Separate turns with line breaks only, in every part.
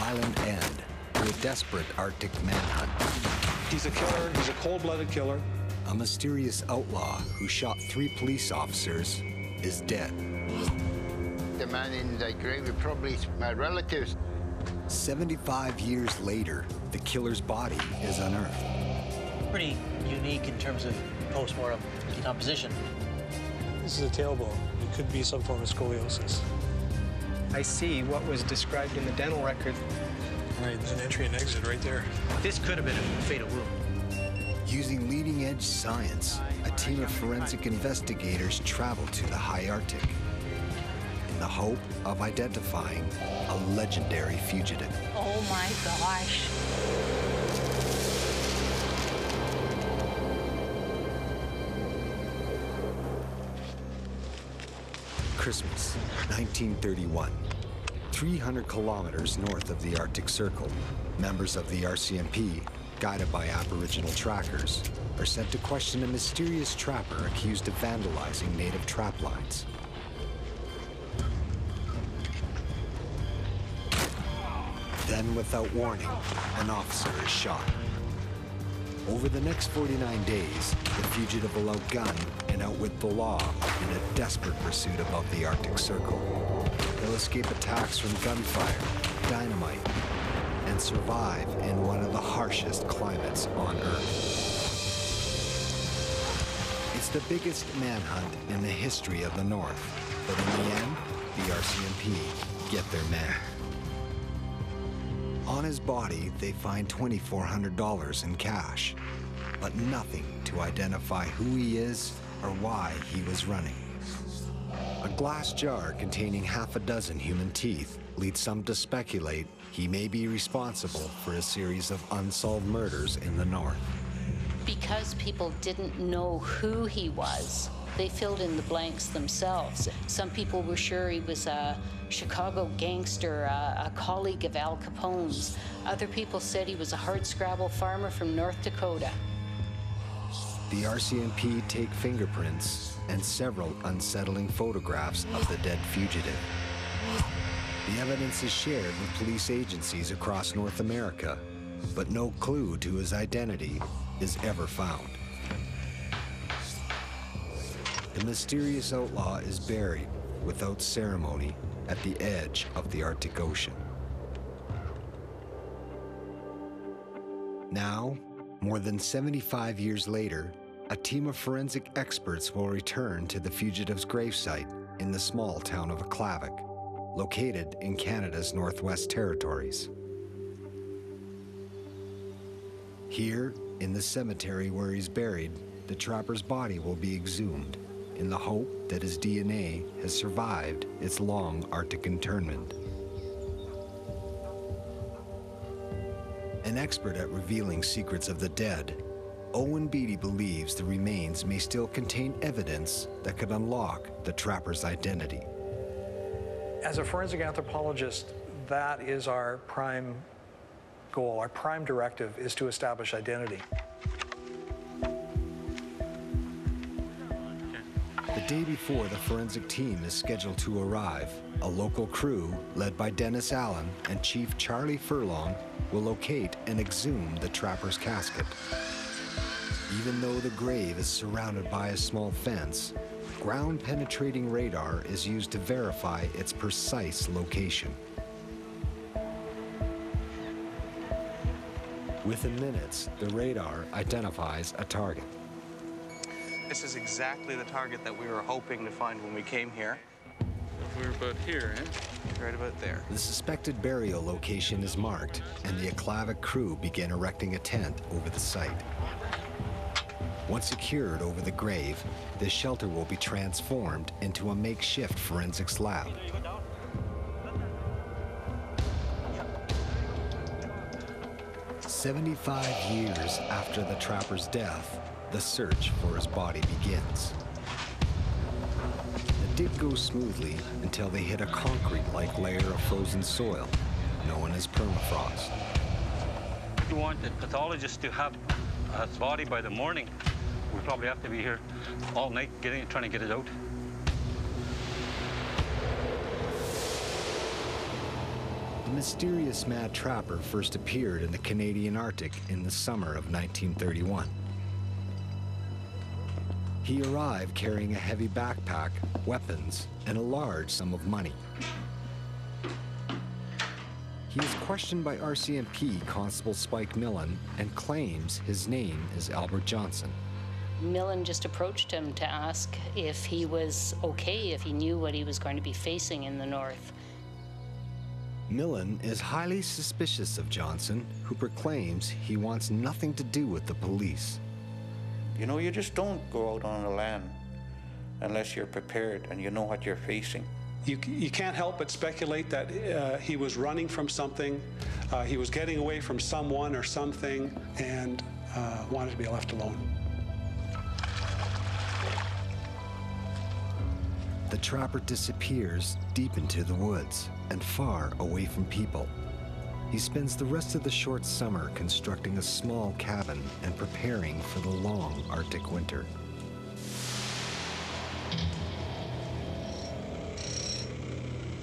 violent end to a desperate Arctic manhunt.
He's a killer. He's a cold-blooded killer.
A mysterious outlaw who shot 3 police officers is dead.
The man in the grave is probably my relatives.
75 years later, the killer's body is unearthed.
Pretty unique in terms of post-mortem decomposition.
This is a tailbone. It could be some form of scoliosis.
I see what was described in the dental record.
Right, there's an entry and exit right there.
This could have been a fatal wound.
Using leading-edge science, a team of forensic investigators traveled to the high Arctic in the hope of identifying a legendary fugitive.
Oh my gosh.
Christmas, 1931. 300 kilometers north of the Arctic Circle, members of the RCMP, guided by Aboriginal trackers, are sent to question a mysterious trapper accused of vandalizing native trap lines. Then, without warning, an officer is shot. Over the next 49 days, the fugitive will outgun and outwit the law in a desperate pursuit above the Arctic Circle. They'll escape attacks from gunfire, dynamite, and survive in one of the harshest climates on Earth. It's the biggest manhunt in the history of the North, but in the end, the RCMP get their man. On his body, they find $2,400 in cash, but nothing to identify who he is or why he was running. A glass jar containing half a dozen human teeth leads some to speculate he may be responsible for a series of unsolved murders in the North.
Because people didn't know who he was, they filled in the blanks themselves. Some people were sure he was a Chicago gangster, a colleague of Al Capone's. Other people said he was a hardscrabble farmer from North Dakota.
The RCMP take fingerprints and several unsettling photographs of the dead fugitive. The evidence is shared with police agencies across North America, but no clue to his identity is ever found. The mysterious outlaw is buried without ceremony at the edge of the Arctic Ocean. Now, more than 75 years later, a team of forensic experts will return to the fugitive's gravesite in the small town of Aklavik, located in Canada's Northwest Territories. Here, in the cemetery where he's buried, the trapper's body will be exhumed in the hope that his DNA has survived its long Arctic internment. An expert at revealing secrets of the dead, Owen Beatty believes the remains may still contain evidence that could unlock the trapper's identity.
As a forensic anthropologist, that is our prime goal. Our prime directive is to establish identity.
The day before the forensic team is scheduled to arrive, a local crew led by Dennis Allen and Chief Charlie Furlong will locate and exhume the trapper's casket. Even though the grave is surrounded by a small fence, ground-penetrating radar is used to verify its precise location. Within minutes, the radar identifies a target.
This is exactly the target that we were hoping to find when we came here.
We're about here, eh?
Right about there.
The suspected burial location is marked, and the Aklavik crew begin erecting a tent over the site. Once secured over the grave, this shelter will be transformed into a makeshift forensics lab. "75 years after the trapper's death, the search for his body begins. The dig goes smoothly until they hit a concrete-like layer of frozen soil, known as permafrost.
If you want the pathologist to have his body by the morning, we'll probably have to be here all night trying to get it out.
The mysterious mad trapper first appeared in the Canadian Arctic in the summer of 1931. He arrived carrying a heavy backpack, weapons, and a large sum of money. He is questioned by RCMP Constable Spike Millen and claims his name is Albert Johnson.
Millen just approached him to ask if he was okay, if he knew what he was going to be facing in the north.
Millen is highly suspicious of Johnson, who proclaims he wants nothing to do with the police.
You know, you just don't go out on the land unless you're prepared and you know what you're facing.
You can't help but speculate that he was running from something, he was getting away from someone or something, and wanted to be left alone.
The trapper disappears deep into the woods and far away from people. He spends the rest of the short summer constructing a small cabin and preparing for the long Arctic winter.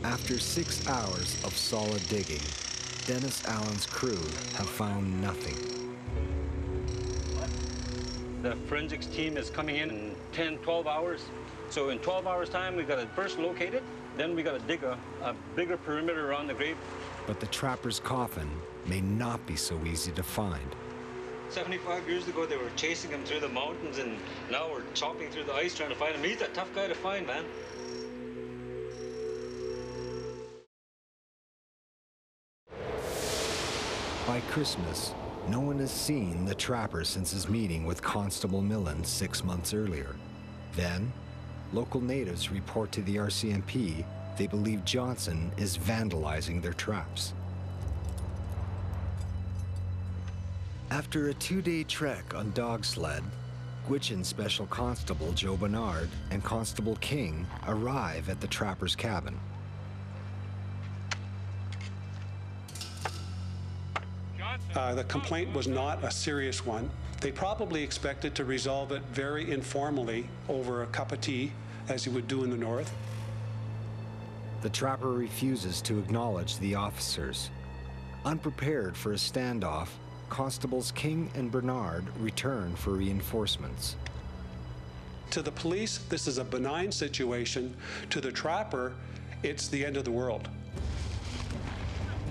After 6 hours of solid digging, Dennis Allen's crew have found nothing.
The forensics team is coming in 10, 12 hours. So in 12 hours' time, we've got to first locate it, then we got to dig a bigger perimeter around the grave.
But the trapper's coffin may not be so easy to find.
75 years ago, they were chasing him through the mountains, and now we're chopping through the ice trying to find him. He's a tough guy to find, man.
By Christmas, no one has seen the trapper since his meeting with Constable Millen 6 months earlier. Then, local natives report to the RCMP they believe Johnson is vandalizing their traps. After a 2-day trek on dog sled, Gwich'in Special Constable Joe Bernard and Constable King arrive at the trapper's cabin.
The complaint was not a serious one. They probably expected to resolve it very informally over a cup of tea, as you would do in the north.
The trapper refuses to acknowledge the officers. Unprepared for a standoff, Constables King and Bernard return for reinforcements.
To the police, this is a benign situation. To the trapper, it's the end of the world.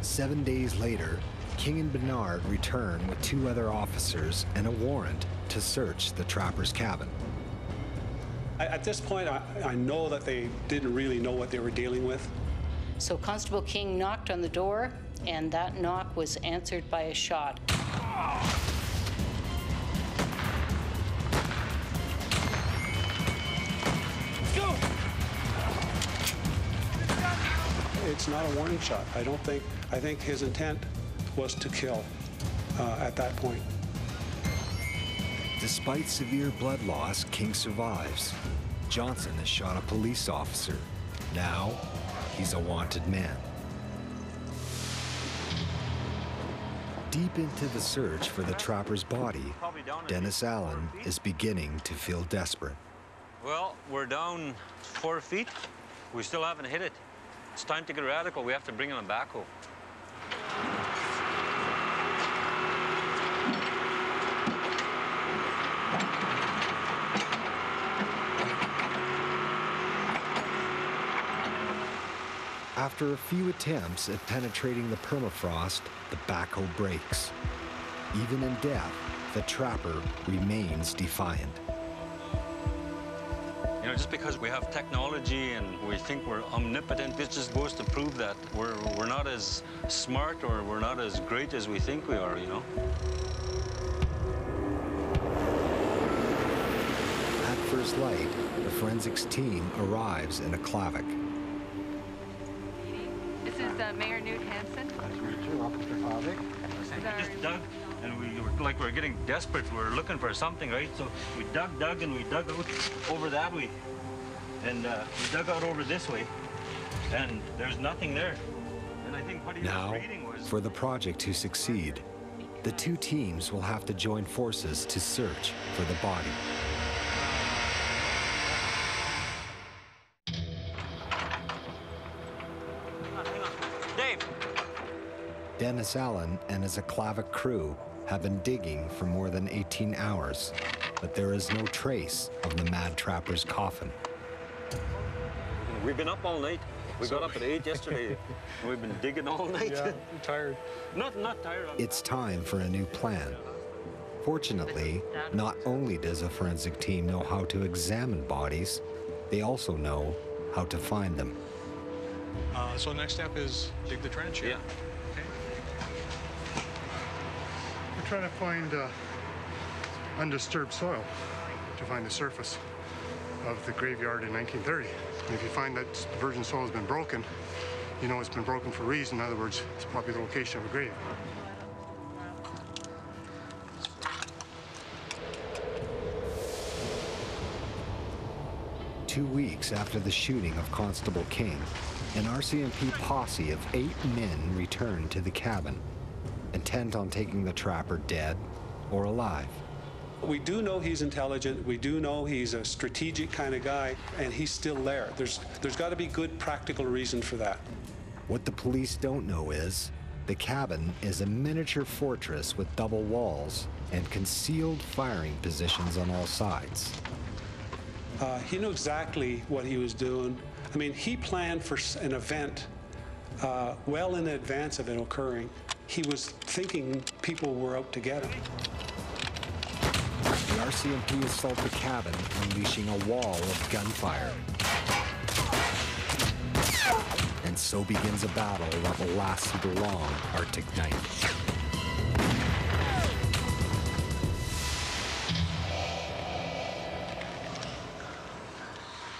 7 days later, King and Bernard return with 2 other officers and a warrant to search the trapper's cabin.
At this point, I know that they didn't really know what they were dealing with.
So Constable King knocked on the door, and that knock was answered by a shot.
Go! It's not a warning shot. I think his intent was to kill at that point.
Despite severe blood loss, King survives. Johnson has shot a police officer. Now, he's a wanted man. Deep into the search for the trapper's body, Dennis Allen is beginning to feel desperate.
Well, we're down 4 feet. We still haven't hit it. It's time to get radical. We have to bring in a backhoe.
After a few attempts at penetrating the permafrost, the backhoe breaks. Even in death, the trapper remains defiant.
You know, just because we have technology and we think we're omnipotent, this just goes to prove that we're not as smart or we're not as great as we think we are, you know?
At first light, the forensics team arrives in a clavic.
This is Mayor Newt Hansen.
Nice to meet you, Officer Clavic. We just dug, and we were like we're getting desperate. We were looking for something, right? So we dug, and we dug out over that way, and we dug out over this way, and there's nothing there. And I think what he was reading was...
For the project to succeed, the 2 teams will have to join forces to search for the body. Dennis Allen and his Aklavik crew have been digging for more than 18 hours, but there is no trace of the mad trapper's coffin.
We've been up all night. We got up at 8 yesterday, and we've been digging all night.
Yeah, I'm tired.
Not tired.
It's time for a new plan. Fortunately, not only does a forensic team know how to examine bodies, they also know how to find them.
So the next step is dig the trench here.
Yeah.
Okay.
We're trying to find undisturbed soil to find the surface of the graveyard in 1930. And if you find that virgin soil has been broken, you know it's been broken for a reason. In other words, it's probably the location of a grave.
Two weeks after the shooting of Constable King, an RCMP posse of 8 men returned to the cabin, intent on taking the trapper dead or alive.
We do know he's intelligent. We do know he's a strategic kind of guy, and he's still there. There's got to be good practical reason for that.
What the police don't know is the cabin is a miniature fortress with double walls and concealed firing positions on all sides.
He knew exactly what he was doing. I mean, he planned for an event well in advance of it occurring. He was thinking people were out to get him.
The RCMP assault the cabin, unleashing a wall of gunfire. And so begins a battle that will last through the long Arctic night.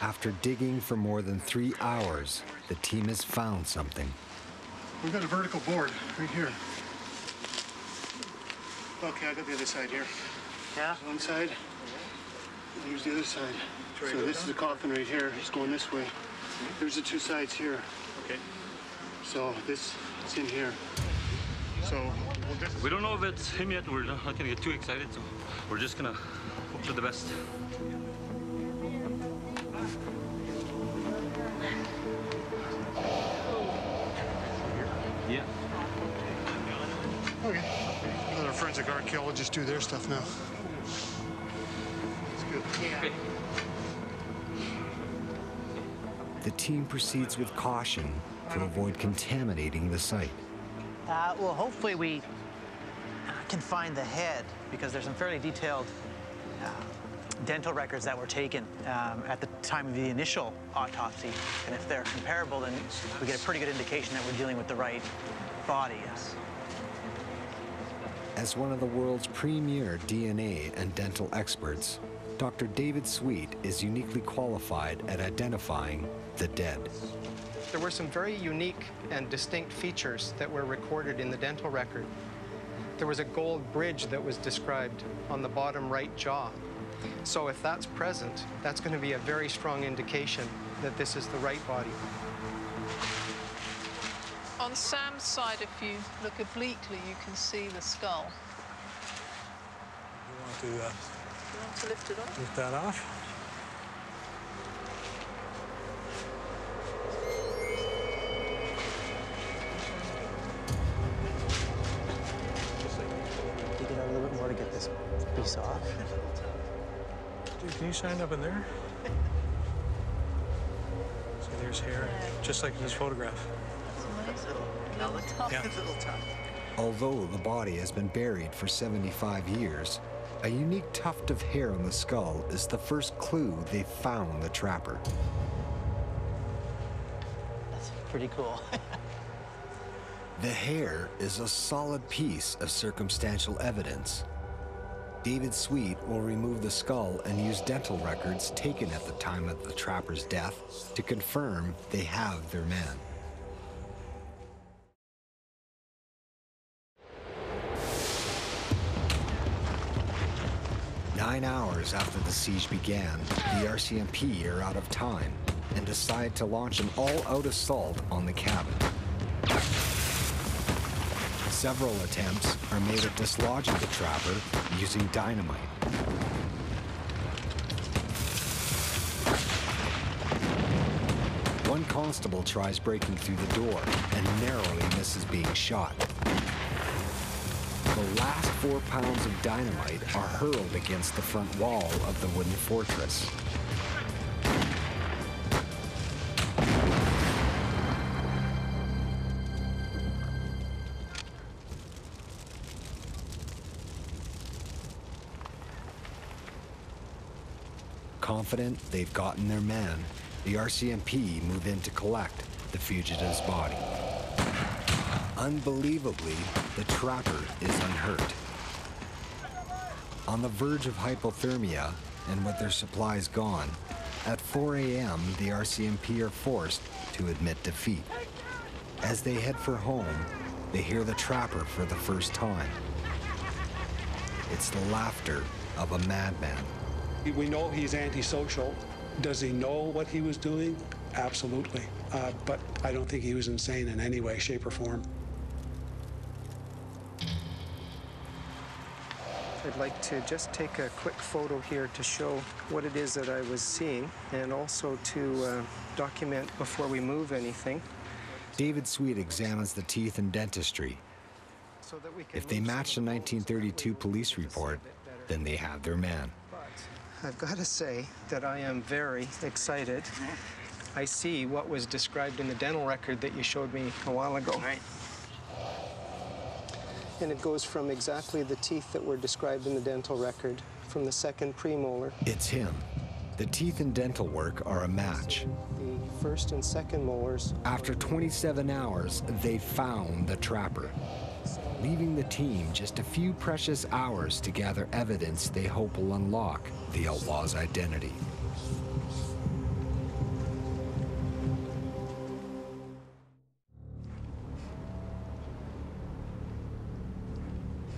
After digging for more than 3 hours, the team has found something.
We've got a vertical board right here. Okay, I got the other side here.
Yeah?
There's one side, and here's the other side. So this is the coffin right here. It's going this way. There's the two sides here.
Okay.
So this is in here. So
We don't know if it's him yet. We're not going to get too excited, so we're just going to hope for the best. Yeah.
Okay. Let our forensic archaeologists do their stuff now. It's good.
Okay.
The team proceeds with caution to avoid contaminating the site.
Well, hopefully we can find the head, because there's some fairly detailed dental records that were taken at the time of the initial autopsy. And if they're comparable, then we get a pretty good indication that we're dealing with the right body. Yes.
As one of the world's premier DNA and dental experts, Dr. David Sweet is uniquely qualified at identifying the dead.
There were some very unique and distinct features that were recorded in the dental record. There was a gold bridge that was described on the bottom right jaw. So if that's present, that's going to be a very strong indication that this is the right body.
On Sam's side, if you look obliquely, you can see the skull.
You want
to lift it off?
lift that off?
Dig it out a little bit more to get this piece off.
Dude, can you stand up in there? So there's hair, just like in this photograph. Yeah.
Although the body has been buried for 75 years, a unique tuft of hair on the skull is the first clue they found the trapper.
That's pretty cool.
The hair is a solid piece of circumstantial evidence. David Sweet will remove the skull and use dental records taken at the time of the trapper's death to confirm they have their man. Nine hours after the siege began, the RCMP are out of time and decide to launch an all-out assault on the cabin. Several attempts are made at dislodging the trapper using dynamite. One constable tries breaking through the door and narrowly misses being shot. The last 4 pounds of dynamite are hurled against the front wall of the wooden fortress. Confident they've gotten their man, the RCMP move in to collect the fugitive's body. Unbelievably, the trapper is unhurt. On the verge of hypothermia and with their supplies gone, at 4 a.m. the RCMP are forced to admit defeat. As they head for home, they hear the trapper for the first time. It's the laughter of a madman.
We know he's antisocial. Does he know what he was doing? Absolutely. But I don't think he was insane in any way, shape, or form.
I'd like to just take a quick photo here to show what it is that I was seeing, and also to document before we move anything.
David Sweet examines the teeth and dentistry.
So that we can
If they match the 1932 police report, then they have their man.
I've got to say that I am very excited. I see what was described in the dental record that you showed me a while ago.
Right.
And it goes from exactly the teeth that were described in the dental record, from the second premolar.
It's him. The teeth and dental work are a match.
The first and second molars.
After 27 hours, they found the trapper, leaving the team just a few precious hours to gather evidence they hope will unlock the outlaw's identity.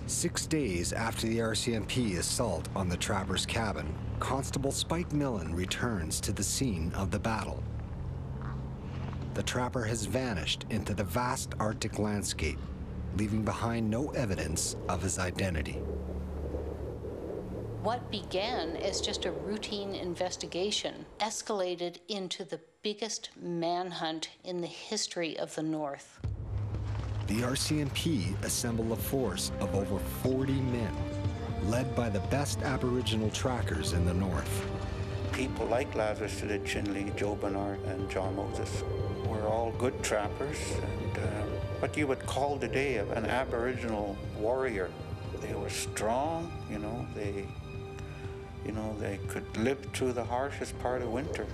Six days after the RCMP assault on the trapper's cabin, Constable Spike Millen returns to the scene of the battle. The trapper has vanished into the vast Arctic landscape, leaving behind no evidence of his identity.
What began as just a routine investigation escalated into the biggest manhunt in the history of the North.
The RCMP assemble a force of over 40 men, led by the best Aboriginal trackers in the North.
People like Lazarus Chinley, Joe Bernard, and John Moses were all good trappers, and what you would call today an Aboriginal warrior. They were strong, they could live through the harshest part of winter.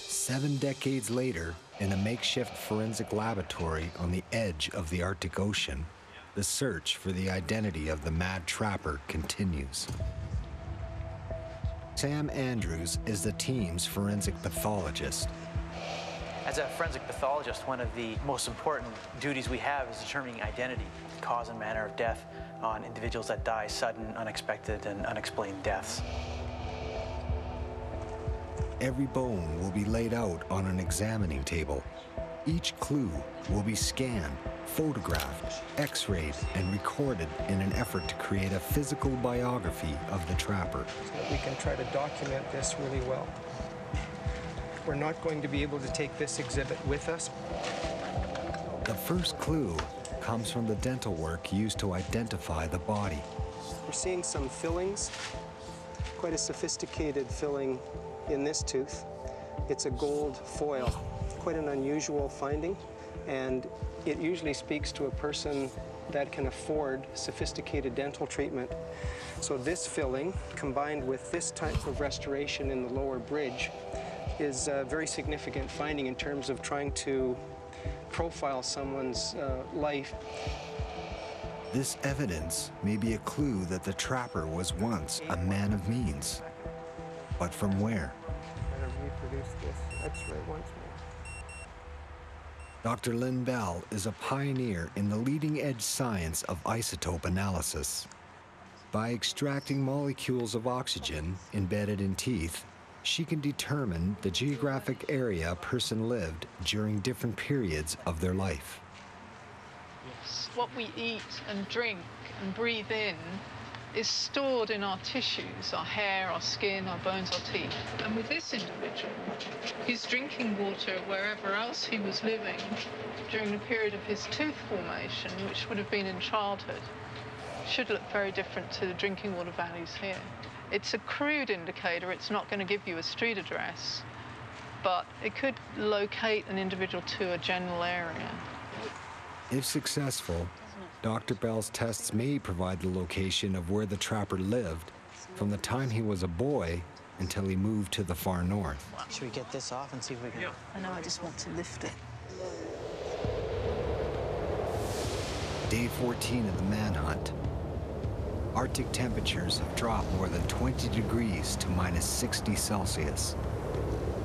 Seven decades later, in a makeshift forensic laboratory on the edge of the Arctic Ocean, the search for the identity of the mad trapper continues. Sam Andrews is the team's forensic pathologist.
As a forensic pathologist, one of the most important duties we have is determining identity, cause and manner of death on individuals that die sudden, unexpected, and unexplained deaths.
Every bone will be laid out on an examining table. Each clue will be scanned, photographed, x-rayed, and recorded in an effort to create a physical biography of the trapper.
So that we can try to document this really well. We're not going to be able to take this exhibit with us.
The first clue comes from the dental work used to identify the body.
We're seeing some fillings, quite a sophisticated filling in this tooth. It's a gold foil, quite an unusual finding, and it usually speaks to a person that can afford sophisticated dental treatment. So this filling, combined with this type of restoration in the lower bridge, is a very significant finding in terms of trying to profile someone's life.
This evidence may be a clue that the trapper was once a man of means. But from where?
I'm going to reproduce this X-ray once more.
Dr. Lynn Bell is a pioneer in the leading-edge science of isotope analysis. By extracting molecules of oxygen embedded in teeth, she can determine the geographic area a person lived during different periods of their life.
What we eat and drink and breathe in is stored in our tissues, our hair, our skin, our bones, our teeth. And with this individual, he's drinking water wherever else he was living during the period of his tooth formation, which would have been in childhood. Should look very different to the drinking water values here. It's a crude indicator. It's not going to give you a street address, but it could locate an individual to a general area.
If successful, Dr. Bell's tests may provide the location of where the trapper lived from the time he was a boy until he moved to the far north.
Should we get this off and see if we can?
Yeah. I know, I just want to lift it.
Day 14 of the manhunt. Arctic temperatures have dropped more than 20 degrees to minus 60 Celsius.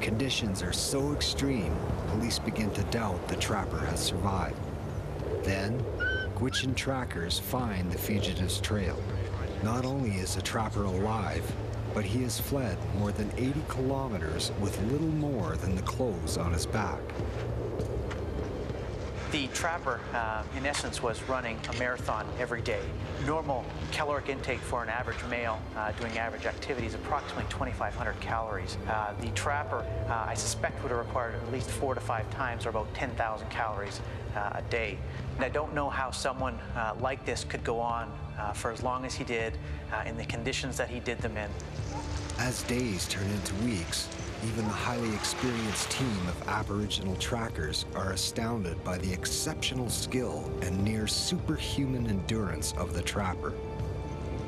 Conditions are so extreme, police begin to doubt the trapper has survived. Then, Gwich'in trackers find the fugitive's trail. Not only is the trapper alive, but he has fled more than 80 kilometers with little more than the clothes on his back.
The trapper, in essence, was running a marathon every day. Normal caloric intake for an average male doing average activities, approximately 2,500 calories. The trapper, I suspect, would have required at least 4 to 5 times, or about 10,000 calories a day. And I don't know how someone like this could go on for as long as he did in the conditions that he did them in.
As days turn into weeks, even the highly experienced team of Aboriginal trackers are astounded by the exceptional skill and near superhuman endurance of the trapper.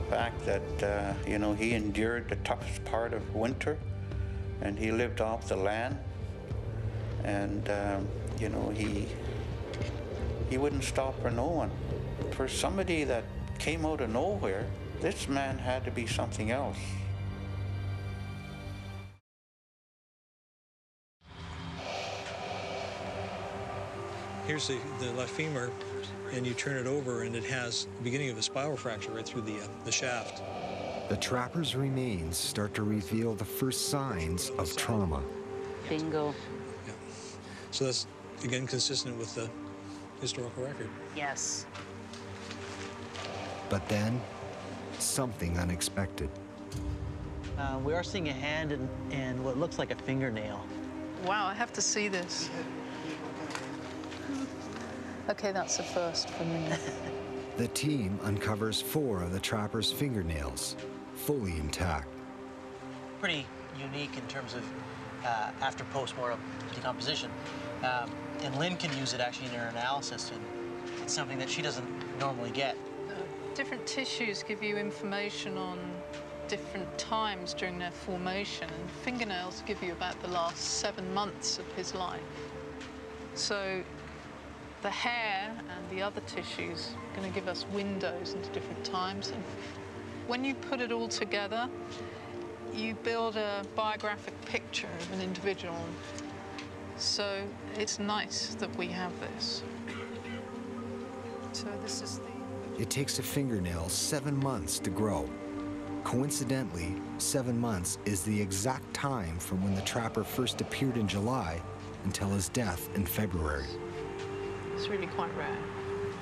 The fact that, you know, he endured the toughest part of winter, and he lived off the land, and, you know, he wouldn't stop for no one. For somebody that came out of nowhere, this man had to be something else.
Here's the left femur, and you turn it over, and it has the beginning of a spiral fracture right through the shaft.
The trapper's remains start to reveal the first signs of trauma.
Bingo.
Yeah. So that's, again, consistent with the historical record.
Yes.
But then, something unexpected.
We are seeing a hand and what looks like a fingernail.
Wow, I have to see this. Okay, that's a first for me.
The team uncovers 4 of the trapper's fingernails, fully intact.
Pretty unique in terms of after post-mortem decomposition. And Lynn can use it actually in her analysis, and it's something that she doesn't normally get.
Different tissues give you information on different times during their formation, and fingernails give you about the last 7 months of his life. So the hair and the other tissues are going to give us windows into different times. And when you put it all together, you build a biographic picture of an individual. So it's nice that we have this. So this is the...
It takes a fingernail 7 months to grow. Coincidentally, 7 months is the exact time from when the trapper first appeared in July until his death in February.
It's really quite rare.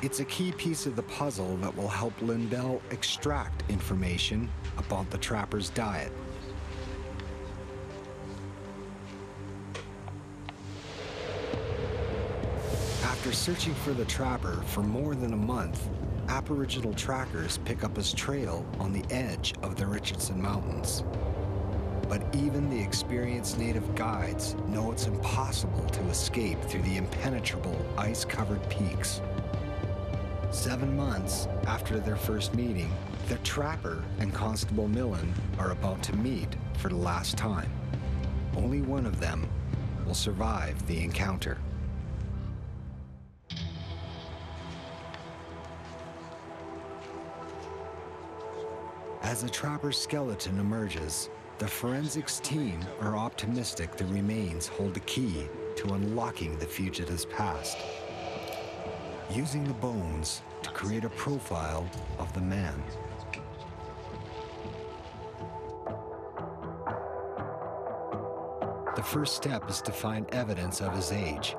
It's a key piece of the puzzle that will help Lindell extract information about the trapper's diet. After searching for the trapper for more than a month, Aboriginal trackers pick up his trail on the edge of the Richardson Mountains. But even the experienced native guides know it's impossible to escape through the impenetrable ice-covered peaks. 7 months after their first meeting, the trapper and Constable Millen are about to meet for the last time. Only one of them will survive the encounter. As the trapper's skeleton emerges, the forensics team are optimistic the remains hold the key to unlocking the fugitive's past, using the bones to create a profile of the man. The first step is to find evidence of his age.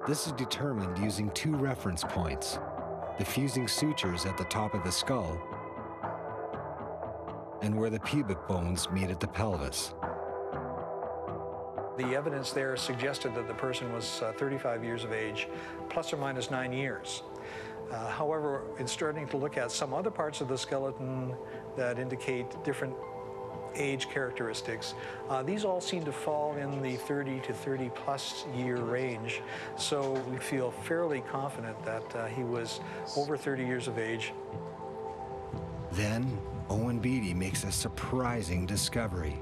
This is determined using 2 reference points: the fusing sutures at the top of the skull and where the pubic bones meet at the pelvis.
The evidence there suggested that the person was 35 years of age, plus or minus 9 years. However, in starting to look at some other parts of the skeleton that indicate different age characteristics, these all seem to fall in the 30 to 30 plus year range. So we feel fairly confident that he was over 30 years of age.
Then, Owen Beatty makes a surprising discovery.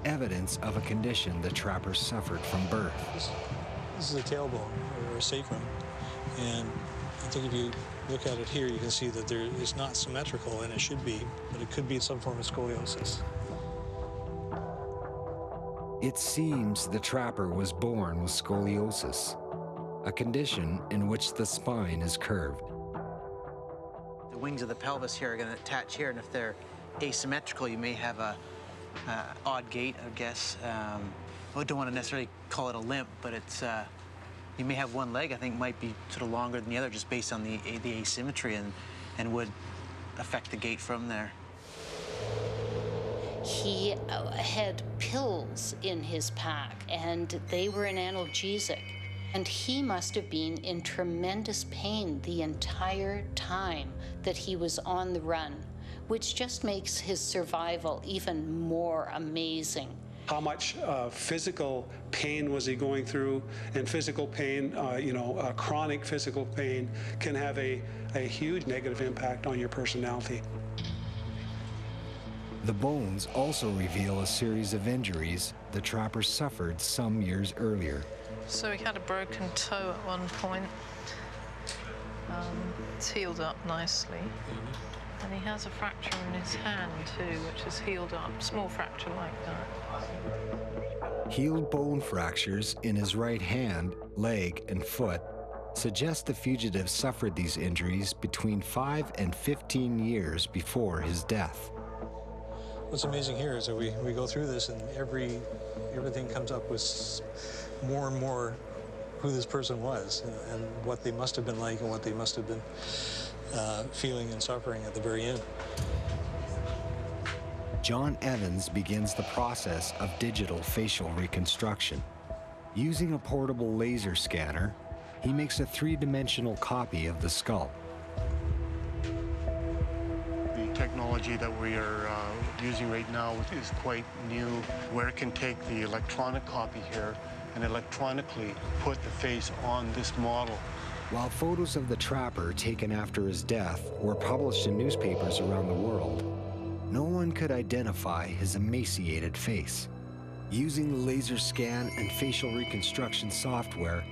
Evidence of a condition the trapper suffered from birth.
This is a tailbone, or a sacrum, and I think if you look at it here, you can see that it's not symmetrical, and it should be, but it could be some form of scoliosis.
It seems the trapper was born with scoliosis, a condition in which the spine is curved.
The wings of the pelvis here are going to attach here, and if they're asymmetrical, you may have a odd gait, I guess. I don't want to necessarily call it a limp, but it's you may have one leg, I think, might be sort of longer than the other just based on the asymmetry, and would affect the gait from there.
He had pills in his pack, and they were an analgesic. And he must have been in tremendous pain the entire time that he was on the run, which just makes his survival even more amazing.
How much physical pain was he going through? And physical pain, chronic physical pain can have a huge negative impact on your personality.
The bones also reveal a series of injuries the trapper suffered some years earlier.
So he had a broken toe at one point. It's healed up nicely. And he has a fracture in his hand too, which is healed up, small fracture like that.
Healed bone fractures in his right hand, leg, and foot suggest the fugitive suffered these injuries between 5 and 15 years before his death.
What's amazing here is that we go through this, and everything comes up with more and more who this person was, and what they must have been like, and what they must have been feeling and suffering at the very end.
John Evans begins the process of digital facial reconstruction. Using a portable laser scanner, he makes a three-dimensional copy of the skull.
The technology that we are using right now is quite new, where it can take the electronic copy here and electronically put the face on this model.
While photos of the trapper taken after his death were published in newspapers around the world, no one could identify his emaciated face. Using the laser scan and facial reconstruction software,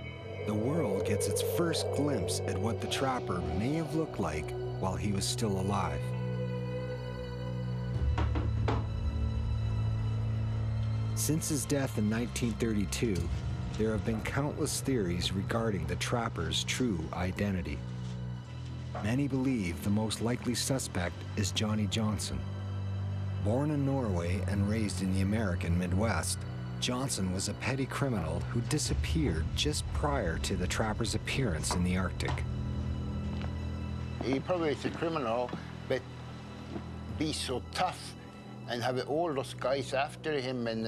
the world gets its first glimpse at what the trapper may have looked like while he was still alive. Since his death in 1932, there have been countless theories regarding the trapper's true identity. Many believe the most likely suspect is Johnny Johnson. Born in Norway and raised in the American Midwest, Johnson was a petty criminal who disappeared just prior to the trapper's appearance in the Arctic.
He probably is a criminal, but be so tough and have all those guys after him, and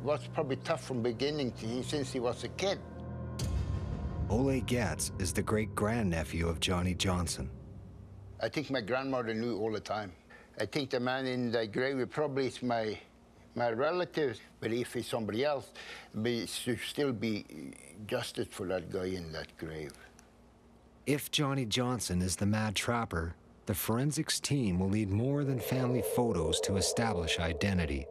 was probably tough from beginning since he was a kid.
Ole Getz is the great-grandnephew of Johnny Johnson.
I think my grandmother knew all the time. I think the man in the grave probably is my relative, but if he's somebody else, there should still be justice for that guy in that grave.
If Johnny Johnson is the mad trapper, the forensics team will need more than family photos to establish identity.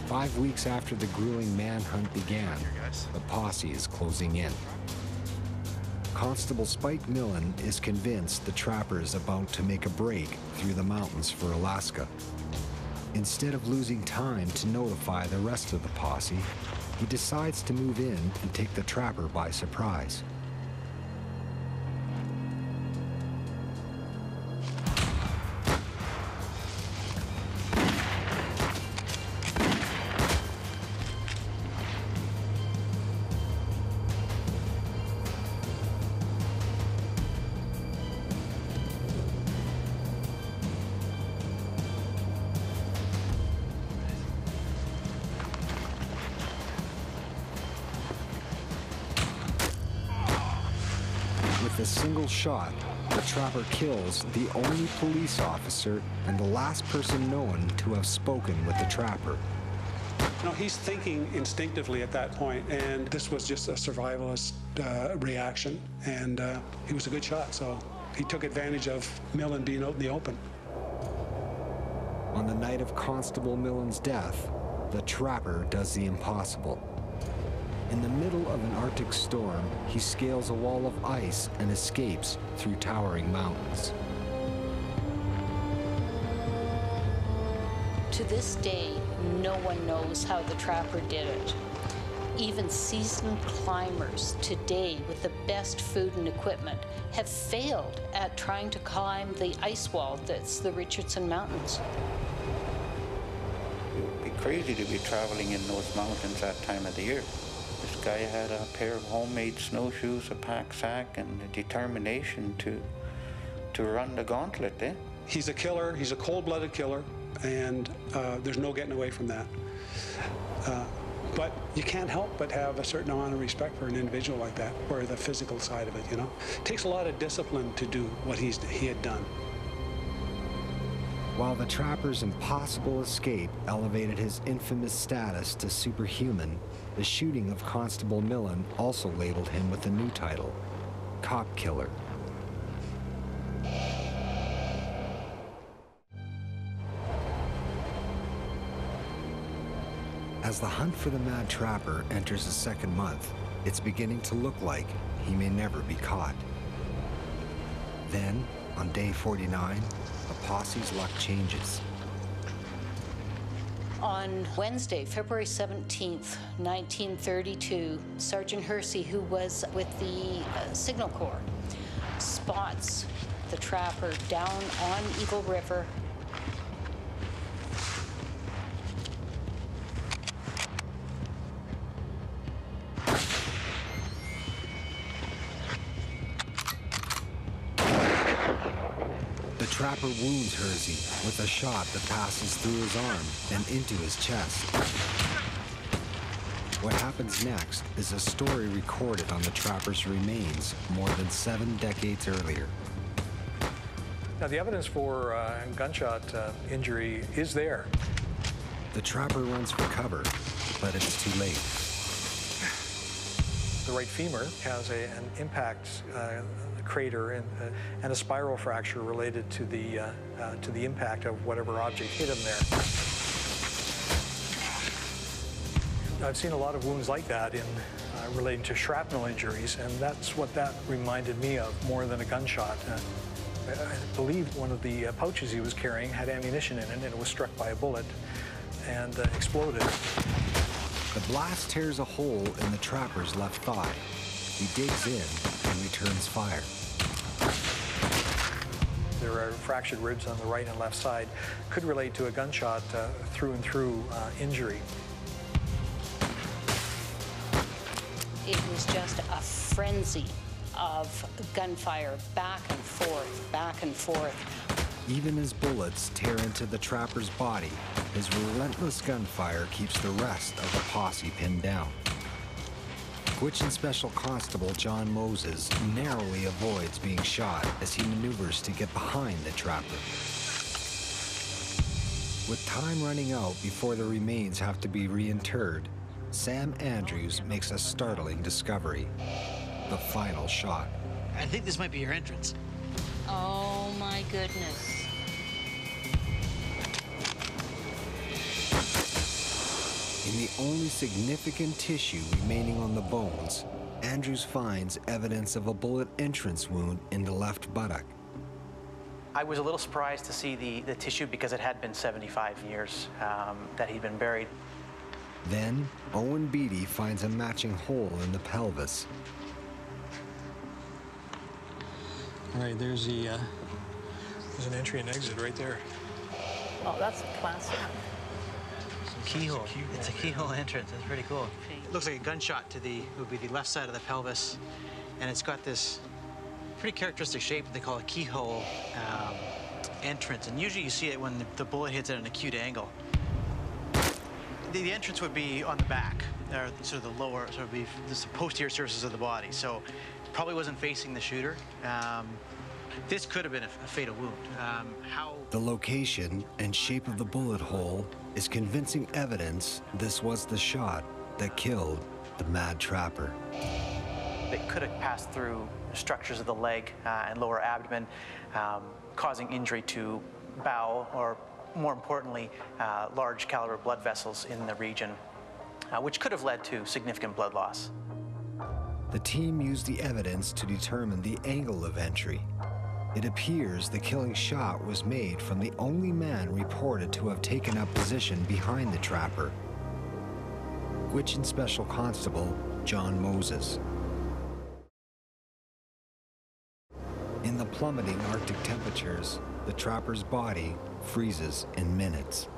Five weeks after the grueling manhunt began, the posse is closing in. Constable Spike Millen is convinced the trapper is about to make a break through the mountains for Alaska. Instead of losing time to notify the rest of the posse, he decides to move in and take the trapper by surprise. a single shot, the trapper kills the only police officer and the last person known to have spoken with the trapper.
You know, he's thinking instinctively at that point, and this was just a survivalist reaction, and he was a good shot, so he took advantage of Millen being out in the open.
On the night of Constable Millen's death, the trapper does the impossible. In the middle of an Arctic storm, he scales a wall of ice and escapes through towering mountains.
To this day, no one knows how the trapper did it. Even seasoned climbers today with the best food and equipment have failed at trying to climb the ice wall that's the Richardson Mountains.
It would be crazy to be traveling in those mountains that time of the year. This guy had a pair of homemade snowshoes, a pack sack, and the determination to run the gauntlet, eh?
He's a killer, he's a cold-blooded killer, and there's no getting away from that. But you can't help but have a certain amount of respect for an individual like that, or the physical side of it, you know? It takes a lot of discipline to do what he had done.
While the trapper's impossible escape elevated his infamous status to superhuman, the shooting of Constable Millen also labeled him with a new title, Cop Killer. As the hunt for the mad trapper enters the second month, it's beginning to look like he may never be caught. Then, on day 49, the posse's luck changes.
On Wednesday, February 17th, 1932, Sergeant Hersey, who was with the Signal Corps, spots the trapper down on Eagle River.
The trapper wounds Hersey with a shot that passes through his arm and into his chest. What happens next is a story recorded on the trapper's remains more than 7 decades earlier.
Now, the evidence for gunshot injury is there.
The trapper runs for cover, but it's too late.
The right femur has an impact crater and a spiral fracture related to the impact of whatever object hit him there. I've seen a lot of wounds like that in relating to shrapnel injuries, and that's what that reminded me of more than a gunshot. I believe one of the pouches he was carrying had ammunition in it, and it was struck by a bullet and exploded.
The blast tears a hole in the trapper's left thigh. He digs in and returns fire.
There are fractured ribs on the right and left side. Could relate to a gunshot through and through injury.
It was just a frenzy of gunfire, back and forth, back and forth.
Even as bullets tear into the trapper's body, his relentless gunfire keeps the rest of the posse pinned down. Gwich'in Special Constable John Moses narrowly avoids being shot as he maneuvers to get behind the trapper. With time running out before the remains have to be reinterred, Sam Andrews makes a startling discovery: the final shot.
I think this might be your entrance.
Oh my goodness.
In the only significant tissue remaining on the bones, Andrews finds evidence of a bullet entrance wound in the left buttock.
I was a little surprised to see the tissue because it had been 75 years that he'd been buried.
Then, Owen Beatty finds a matching hole in the pelvis.
All right, there's an entry and exit right there.
Oh, that's a classic.
Keyhole. It's a keyhole entrance. It's pretty cool. It looks like a gunshot to would be the left side of the pelvis, and it's got this pretty characteristic shape that they call a keyhole entrance. And usually you see it when the bullet hits at an acute angle. The entrance would be on the back, or sort of the lower, sort of the posterior surfaces of the body. So probably wasn't facing the shooter. This could have been a fatal wound.
The location and shape of the bullet hole is convincing evidence this was the shot that killed the mad trapper.
It could have passed through structures of the leg and lower abdomen, causing injury to bowel, or more importantly, large caliber blood vessels in the region, which could have led to significant blood loss.
The team used the evidence to determine the angle of entry. It appears the killing shot was made from the only man reported to have taken up position behind the trapper, Gwich'in Special Constable John Moses. In the plummeting Arctic temperatures, the trapper's body freezes in minutes.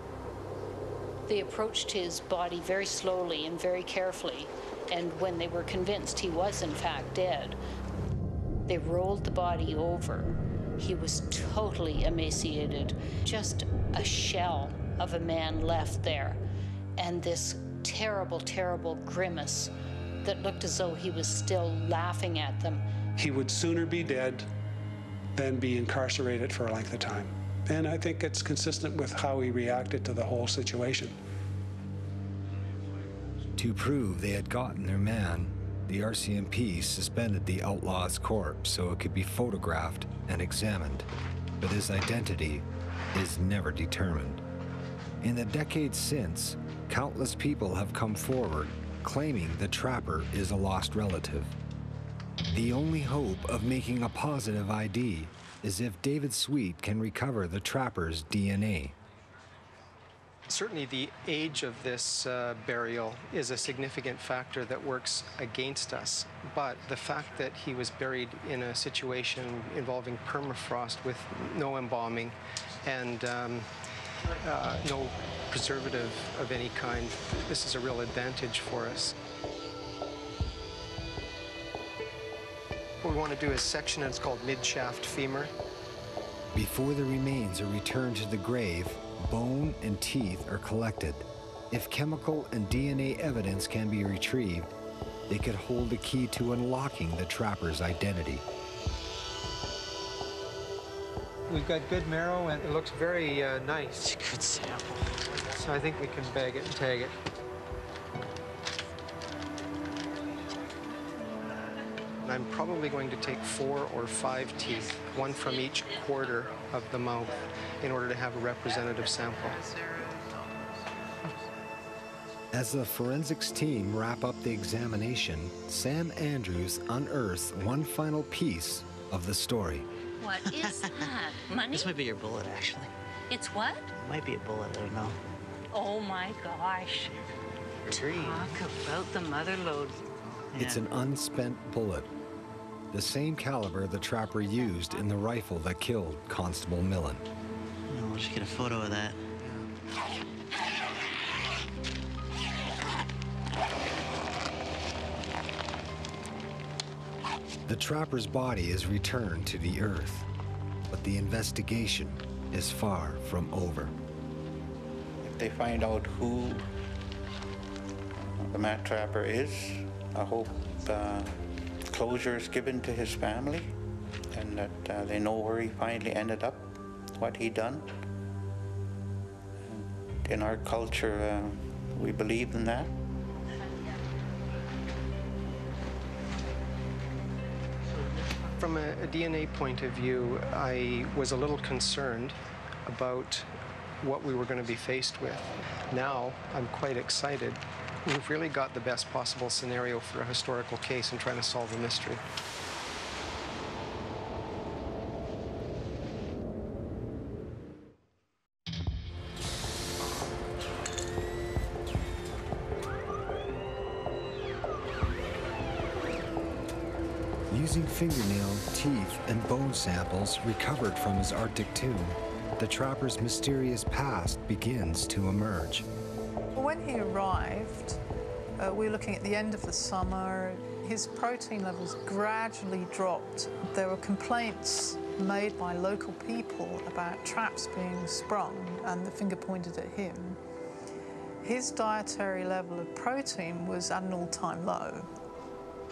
They approached his body very slowly and very carefully, and when they were convinced he was in fact dead, they rolled the body over. He was totally emaciated, just a shell of a man left there, and this terrible, terrible grimace that looked as though he was still laughing at them.
He would sooner be dead than be incarcerated for a length of time. And I think it's consistent with how he reacted to the whole situation.
To prove they had gotten their man, the RCMP suspended the outlaw's corpse so it could be photographed and examined, but his identity is never determined. In the decades since, countless people have come forward claiming the trapper is a lost relative. The only hope of making a positive ID is if David Sweet can recover the trapper's DNA.
Certainly the age of this burial is a significant factor that works against us, but the fact that he was buried in a situation involving permafrost with no embalming and no preservative of any kind, this is a real advantage for us. What we want to do is section it. It's called mid-shaft femur.
Before the remains are returned to the grave, bone and teeth are collected. If chemical and DNA evidence can be retrieved, they could hold the key to unlocking the trapper's identity.
We've got good marrow, and it looks very nice.
It's a good sample.
So I think we can bag it and tag it.
I'm probably going to take 4 or 5 teeth, one from each quarter of the mouth, in order to have a representative sample.
As the forensics team wrap up the examination, Sam Andrews unearths one final piece of the story.
What is that? Money?
This might be your bullet, actually.
It's what?
It might be a bullet, I don't know.
Oh my gosh.
Agreed.
Talk about the mother lode.
It's an unspent bullet, the same caliber the trapper used in the rifle that killed Constable Millen.
Oh, we'll just get a photo of that.
The trapper's body is returned to the earth, but the investigation is far from over.
If they find out who the mad trapper is, I hope closure is given to his family, and that they know where he finally ended up, what he done. In our culture, we believe in that.
From a DNA point of view, I was a little concerned about what we were going to be faced with. Now, I'm quite excited. We've really got the best possible scenario for a historical case and trying to solve a mystery.
Using fingernail, teeth, and bone samples recovered from his Arctic tomb, the trapper's mysterious past begins to emerge.
When he arrived, we were looking at the end of the summer. His protein levels gradually dropped. There were complaints made by local people about traps being sprung, and the finger pointed at him. His dietary level of protein was at an all-time low.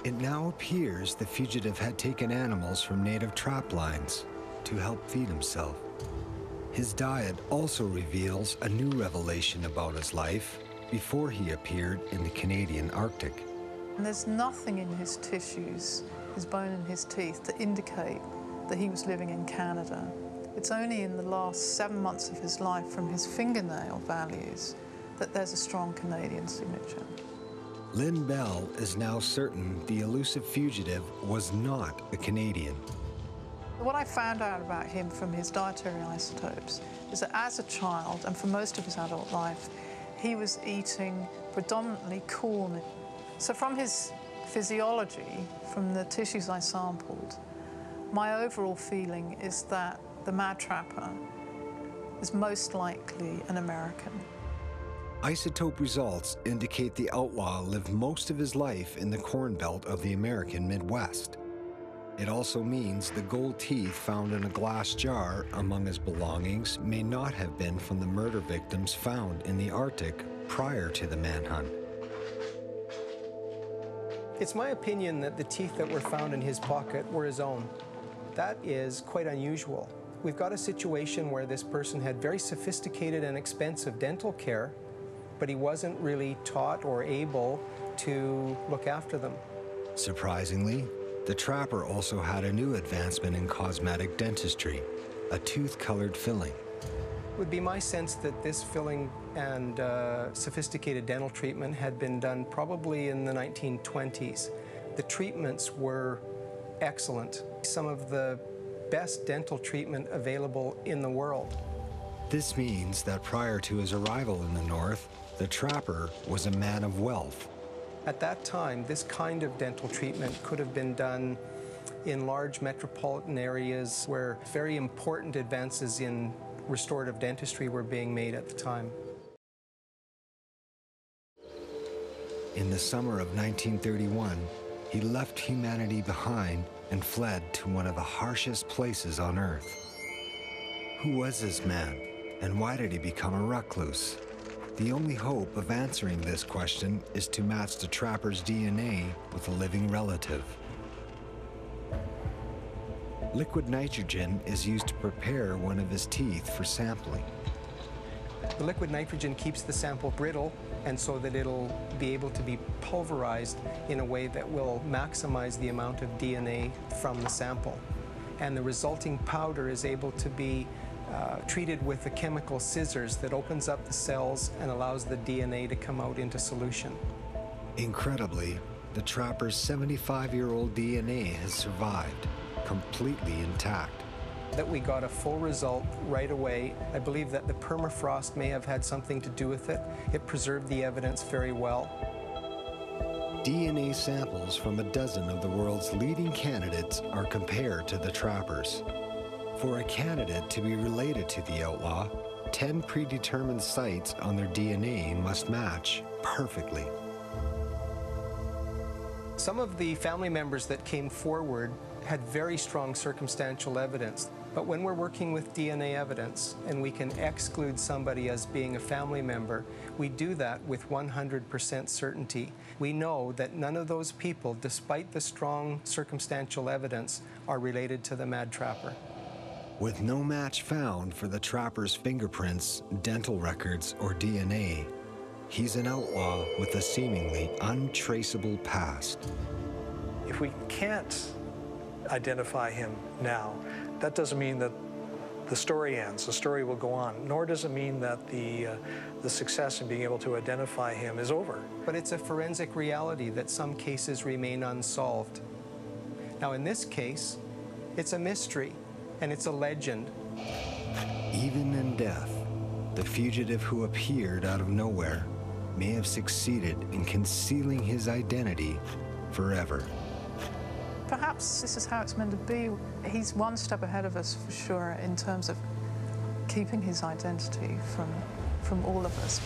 It now appears the fugitive had taken animals from native trap lines to help feed himself. His diet also reveals a new revelation about his life before he appeared in the Canadian Arctic.
And there's nothing in his tissues, his bone and his teeth, to indicate that he was living in Canada. It's only in the last 7 months of his life, from his fingernail values, that there's a strong Canadian signature.
Lynn Bell is now certain the elusive fugitive was not a Canadian.
What I found out about him from his dietary isotopes is that as a child, and for most of his adult life, he was eating predominantly corn. So from his physiology, from the tissues I sampled, my overall feeling is that the Mad Trapper is most likely an American.
Isotope results indicate the outlaw lived most of his life in the corn belt of the American Midwest. It also means the gold teeth found in a glass jar among his belongings may not have been from the murder victims found in the Arctic prior to the manhunt.
It's my opinion that the teeth that were found in his pocket were his own. That is quite unusual. We've got a situation where this person had very sophisticated and expensive dental care, but he wasn't really taught or able to look after them.
Surprisingly, the trapper also had a new advancement in cosmetic dentistry, a tooth-colored filling.
It would be my sense that this filling and sophisticated dental treatment had been done probably in the 1920s. The treatments were excellent, some of the best dental treatment available in the world.
This means that prior to his arrival in the North, the trapper was a man of wealth.
At that time, this kind of dental treatment could have been done in large metropolitan areas where very important advances in restorative dentistry were being made at the time.
In the summer of 1931, he left humanity behind and fled to one of the harshest places on Earth. Who was this man, and why did he become a recluse? The only hope of answering this question is to match the trapper's DNA with a living relative. Liquid nitrogen is used to prepare one of his teeth for sampling.
The liquid nitrogen keeps the sample brittle, and so that it'll be able to be pulverized in a way that will maximize the amount of DNA from the sample. And the resulting powder is able to be treated with a chemical scissors that opens up the cells and allows the DNA to come out into solution.
Incredibly, the trapper's 75-year-old DNA has survived, completely intact.
That we got a full result right away. I believe that the permafrost may have had something to do with it. It preserved the evidence very well.
DNA samples from a dozen of the world's leading candidates are compared to the trappers. For a candidate to be related to the outlaw, 10 predetermined sites on their DNA must match perfectly.
Some of the family members that came forward had very strong circumstantial evidence. But when we're working with DNA evidence and we can exclude somebody as being a family member, we do that with 100% certainty. We know that none of those people, despite the strong circumstantial evidence, are related to the Mad Trapper.
With no match found for the trapper's fingerprints, dental records, or DNA, he's an outlaw with a seemingly untraceable past.
If we can't identify him now, that doesn't mean that the story ends. The story will go on, nor does it mean that the success in being able to identify him is over.
But it's a forensic reality that some cases remain unsolved. Now, in this case, it's a mystery, and it's a legend.
Even in death, the fugitive who appeared out of nowhere may have succeeded in concealing his identity forever.
Perhaps this is how it's meant to be. He's one step ahead of us for sure in terms of keeping his identity from all of us.